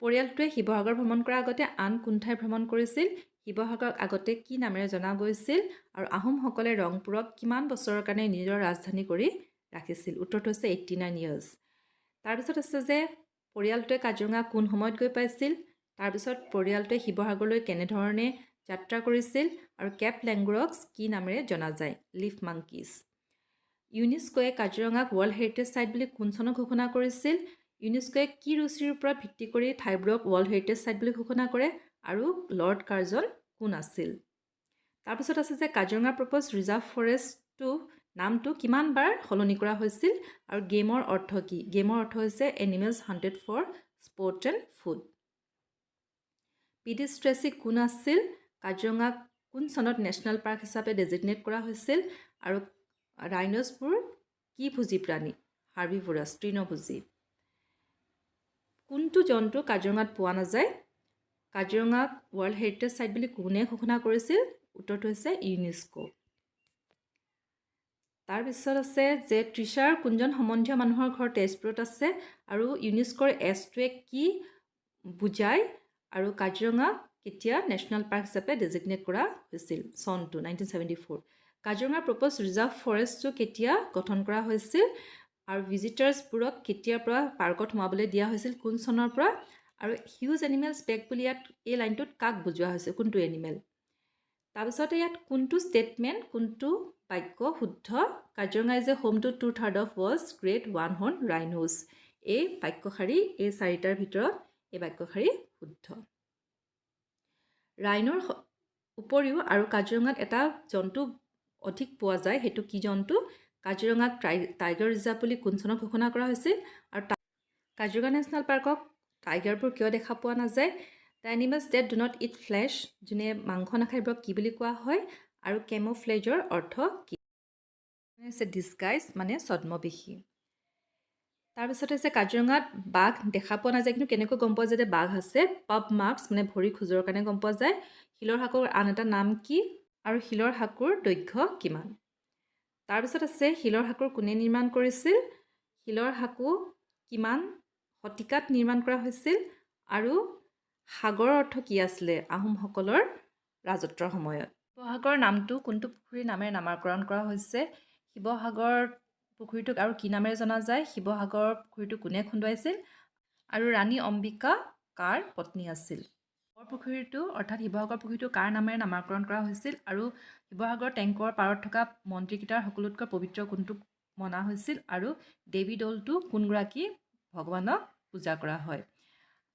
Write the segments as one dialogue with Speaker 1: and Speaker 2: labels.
Speaker 1: পৰিয়ালটোৱে শিৱসাগৰ ভ্ৰমণ কৰাৰ আগতে আন কোন ঠাই ভ্ৰমণ কৰিছিল শিৱসাগৰক আগতে কি নামেৰে জনা গৈছিল আৰু আহোমসকলে ৰংপুৰক কিমান বছৰৰ কাৰণে নিজৰ ৰাজধানী কৰি ৰাখিছিল উত্তৰটো হৈছে 89 ইয়াৰ্ছ তাৰপিছত আছে যে পৰিয়ালটোৱে কাজিৰঙা কোন সময়ত গৈ পাইছিল তাৰপিছত পৰিয়ালটোৱে শিৱসাগৰলৈ কেনেধৰণে যাত্ৰা কৰিছিল আৰু কেপ লেংগুৰকছ কি নামেৰে জনা যায় লিফ মাংকিজ ইউনেস্কোৱে কাজিৰঙাক ৱৰ্ল্ড হেৰিটেজ সাইট বুলি কোন চনত ঘোষণা কৰিছিল ইউনেস্কোৱে কি ৰুচিৰ ওপৰত ভিত্তি কৰি ঠাইবোৰক ৱৰ্ল্ড হেৰিটেজ সাইট বুলি ঘোষণা কৰে আৰু লৰ্ড কাৰ্জন কোন আছিল তাৰপিছত আছে যে কাজিৰঙা প্ৰপ'জ ৰিজাৰ্ভ ফৰেষ্টটো নামটো কিমান বাৰ সলনি কৰা হৈছিল আৰু গেমৰ অৰ্থ কি গেমৰ অৰ্থ হৈছে animals hunted for sport and food পিডি ষ্ট্ৰেচি কোন আছিল কাজিৰঙাক কোন চনত নেশ্যনেল পাৰ্ক হিচাপে ডেজিগনেট কৰা হৈছিল আৰু ৰাইনছবোৰ কি ভোজী প্ৰাণী হাৰ্বিভোৰাছ তৃণভোজী কোনটো জন্তু কাজিৰঙাত পোৱা নাযায় কাজিৰঙাক ৱৰ্ল্ড হেৰিটেজ সাইট বুলি কোনে ঘোষণা কৰিছিল উত্তৰটো হৈছে ইউনেস্কো তাৰপিছত আছে যে ত্ৰিশাৰ কোনজন সম্বন্ধীয় মানুহৰ ঘৰ তেজপুৰত আছে আৰু ইউনেস্কোৰ এছটোৱে কি বুজায় আৰু কাজিৰঙা কেতিয়া নেশ্যনেল পাৰ্ক হিচাপে ডেজিগনেট কৰা হৈছিল চনটো 1974 কাজিৰঙা প্ৰপ'জ ৰিজাৰ্ভ ফৰেষ্টটো কেতিয়া গঠন কৰা হৈছিল আৰু ভিজিটাৰ্ছবোৰক কেতিয়াৰ পৰা পাৰ্কত সোমাবলৈ দিয়া হৈছিল কোন চনৰ পৰা আৰু হিউজ এনিমেলছ বেক বুলি ইয়াত এই লাইনটোত কাক বুজোৱা হৈছে কোনটো এনিমেল তাৰপিছতে ইয়াত কোনটো ষ্টেটমেণ্ট কোনটো বাক্য শুদ্ধ Kaziranga is a home to 2/3 of world's great one horn rhinos এই বাক্যশাৰী এই চাৰিটাৰ ভিতৰত এই বাক্যশাৰী শুদ্ধ ৰাইনোৰ উপৰিও আৰু কাজিৰঙাত এটা জন্তু অধিক পোৱা যায় সেইটো কি জন্তু কাজিৰঙাক টাইগাৰ ৰিজাৰ্ভ বুলি কোন চনত ঘোষণা কৰা হৈছিল আৰু কাজিৰঙা নেশ্যনেল পাৰ্কক টাইগাৰবোৰ কিয় দেখা পোৱা নাযায় the animals that do not eat flesh যোনে মাংস নাখায়বোৰক কি বুলি কোৱা হয় আৰু কেমোফ্লেজৰ অৰ্থ কি হৈছে ডিছগাইজ মানে ছদ্মবেশী তাৰপিছতে আছে কাজিৰঙাত বাঘ দেখা পোৱা নাযায় কিন্তু কেনেকৈ গম পোৱা যায় যে বাঘ আছে পাব মাৰ্কছ মানে ভৰি খোজৰ কাৰণে গম পোৱা যায় শিলৰ সাঁকোৰ আন এটা নাম কি আৰু শিলৰ সাঁকোৰ দৈৰ্ঘ্য কিমান তাৰপিছত আছে শিলৰ সাঁকোৰ কোনে নিৰ্মাণ কৰিছিল শিলৰ সাঁকো কিমান শতিকাত নিৰ্মাণ কৰা হৈছিল আৰু সাগৰৰ অৰ্থ কি আছিলে আহোমসকলৰ ৰাজত্বৰ সময়ত শিৱসাগৰ নামটো কোনটো পুখুৰীৰ নামেৰে নামাকৰণ কৰা হৈছে শিৱসাগৰ পুখুৰীটোক আৰু কি নামেৰে জনা যায় শিৱসাগৰ পুখুৰীটো কোনে খুন্দুৱাইছিল আৰু ৰাণী অম্বিকা কাৰ পত্নী আছিল পুখুৰীটো অৰ্থাৎ শিৱসাগৰ পুখুৰীটো কাৰ নামেৰে নামাকৰণ কৰা হৈছিল আৰু শিৱসাগৰ টেংকৰ পাৰত থকা মন্ত্ৰীকেইটাৰ সকলোতকৈ পবিত্ৰ কোনটো মনা হৈছিল আৰু দেৱী দৌলটো কোনগৰাকী ভগৱানক পূজা কৰা হয়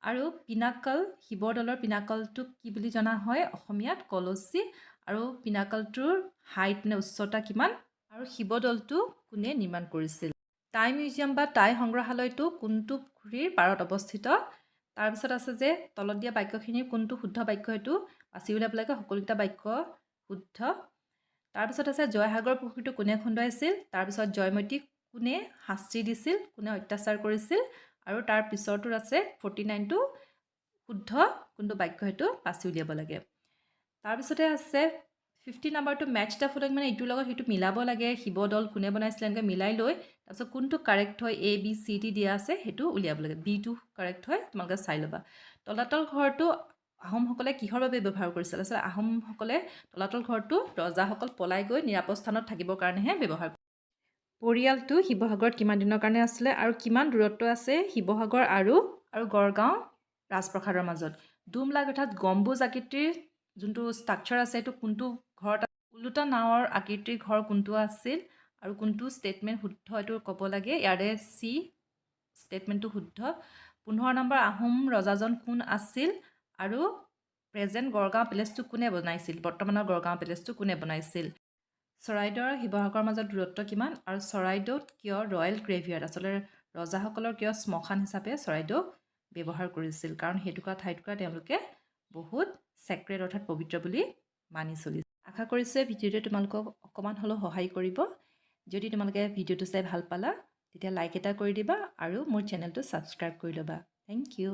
Speaker 1: আৰু পিনাকল শিৱদৌলৰ পিনাকলটোক কি বুলি জনা হয় অসমীয়াত কলচী আৰু পিনাকলটোৰ হাইট নে উচ্চতা কিমান আৰু শিৱদৌলটো কোনে নিৰ্মাণ কৰিছিল টাই মিউজিয়াম বা টাই সংগ্ৰহালয়টো কোনটো পুখুৰীৰ পাৰত অৱস্থিত তাৰপিছত আছে যে তলত দিয়া বাক্যখিনিৰ কোনটো শুদ্ধ বাক্য সেইটো বাছি উলিয়াব লাগে সকলোকেইটা বাক্য শুদ্ধ তাৰপিছত আছে জয়সাগৰ পুখুৰীটো কোনে খুন্দুৱাইছিল তাৰপিছত জয়মতীক কোনে শাস্তি দিছিল কোনে অত্যাচাৰ কৰিছিল আৰু তাৰ পিছৰটোৰ আছে 49টো শুদ্ধ কোনটো বাক্য সেইটো বাছি উলিয়াব লাগে তাৰপিছতে আছে 50 নম্বৰটো মেটচ দ্য ফলোইং মানে ইটোৰ লগত সিটো মিলাব লাগে শিৱদৌল কোনে বনাইছিল এনেকৈ মিলাই লৈ তাৰপিছত কোনটো কাৰেক্ট হয় এ বি চি ডি দিয়া আছে সেইটো উলিয়াব লাগে বিটো কাৰেক্ট হয় তোমালোকে চাই ল'বা তলাতল ঘৰটো আহোমসকলে কিহৰ বাবে ব্যৱহাৰ কৰিছিল আচলতে আহোমসকলে তলাতল ঘৰটো ৰজাসকল পলাই গৈ নিৰাপদ স্থানত থাকিবৰ কাৰণেহে ব্যৱহাৰ কৰিছিল পৰিয়ালটো শিৱসাগৰত কিমান দিনৰ কাৰণে আছিলে আৰু কিমান দূৰত্ব আছে শিৱসাগৰ আৰু গড়গাঁও ৰাজপ্ৰসাদৰ মাজত ডুমলাগ অৰ্থাৎ গম্বুজ আকৃতিৰ যোনটো ষ্ট্ৰাকচাৰ আছে এইটো কোনটো ঘৰত ওলোটা নাৱৰ আকৃতিৰ ঘৰ কোনটো আছিল আৰু কোনটো ষ্টেটমেণ্ট শুদ্ধ এইটো ক'ব লাগে ইয়াৰে চি ষ্টেটমেণ্টটো শুদ্ধ 15 নম্বৰ আহোম ৰজাজন কোন আছিল আৰু প্ৰেজেণ্ট গড়গাঁও পেলেচটো কোনে বনাইছিল বৰ্তমানৰ গড়গাঁও পেলেচটো কোনে বনাইছিল চৰাইদেউ আৰু শিৱসাগৰৰ মাজত দূৰত্ব কিমান আৰু চৰাইদেউত কিয় ৰয়েল গ্ৰেভিয়াৰ্ড আচলতে ৰজাসকলৰ কিয় শ্মশান হিচাপে চৰাইদেউ ব্যৱহাৰ কৰিছিল কাৰণ সেইটুকুৰা ঠাইটুকুৰা তেওঁলোকে বহুত চেক্ৰেড অৰ্থাৎ পবিত্ৰ বুলি মানি চলিছিল আশা কৰিছোঁ ভিডিঅ'টোৱে তোমালোকক অকণমান হ'লেও সহায় কৰিব যদি তোমালোকে ভিডিঅ'টো চাই ভাল পালা তেতিয়া লাইক এটা কৰি দিবা আৰু মোৰ চেনেলটো ছাবস্ক্ৰাইব কৰি ল'বা থেংক ইউ